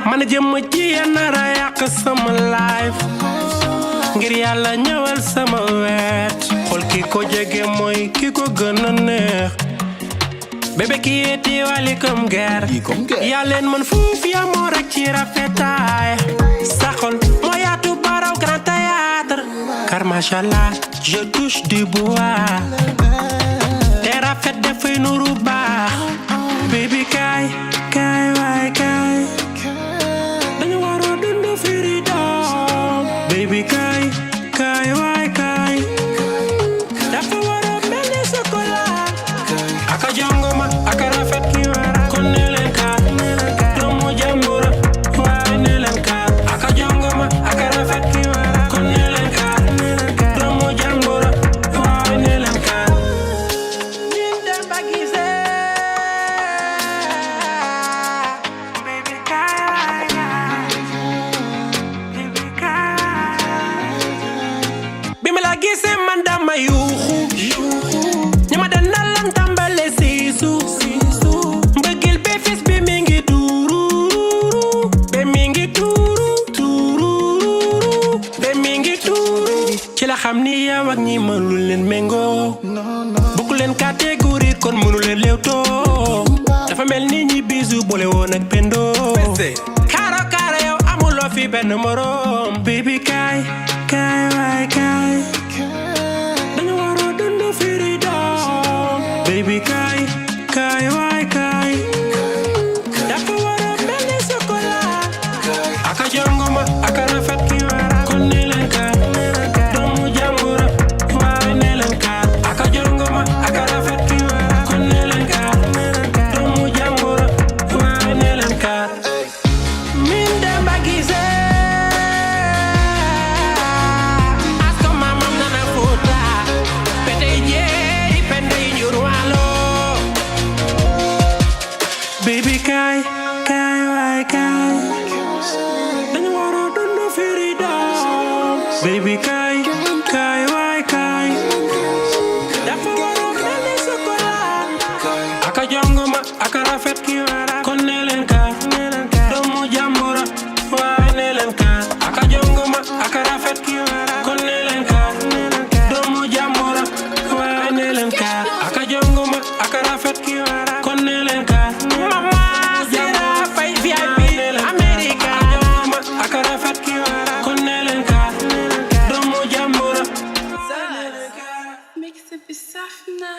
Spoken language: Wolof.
man jëm ci nara yàq sama life ngir yàlla ñëwal sama wet xool ki ko jege mooy ki ko gën a neex bébé ki yeeti wali comme guerre yaa leen man fuuf yaa moo rek ci rafetaay sa xol moo yaatu baraw grand théâtre car machallah je touche du bois te rafet dafay nuru baax baby kaay kaay waay kaay dañu waroo dund freedom baby kaay kaay waay kaay dafa waroo mel ni chocolat aka jongoma aka rafet ki wara kon ne leen kaar doomu jàmbura waay ne leen kaar aka jongoma aka rafet ki wara kon ne leen kaar doomu jàmbura waay ne leen kaar min dem ba gisee baby kaay baby kaay bi ma la gisee man dama yuuxu ñama da nalan tàmbale siisu mbëggeel be fis bi mi ngi tuuru be mi ngi tuuru be mi ngi tuuru ci la xam ni yow ak ñi mënul leen méngoo bokku leen catégorie kon mënu leen léewtoo dafa mel ni ñi bisu boole woon ak pendo kaaro kaaro yow amuloo fi benn morom baby kaay kaay waay kaay dañu waroo dund freedom baby kaay kaay waay kaay dafa waroo mel ni chocolat aka jongoma aka rafet ki wara kon ne leen kaar doomu jàmbura waay ne leen kaar aka jongoma aka rafet ki wara kon ne leen kaar doomu jàmbura waay ne leen kaar min dem ba gisee asko mamam nana futa pete jeey pende njur walo baby kaay kaay waay kaay dañu waroo dund freedom baby kaay kaay waay kaay dafa waroo mel ni chocolat aka jongoma aka rafet ki wara kon ne leen kaar doomu jàmbura waay ne leen kaar aka jongoma aka rafet ki wara kon ne leen kaar doomu jàmbura waay ne leen kaar aka jongoma aka rafet ki wara kon ne leen kaar mama sera fay VIP America aka jongoma aka rafet ki wara kon ne leen kaar doomu jàmbura Mix it bi saf na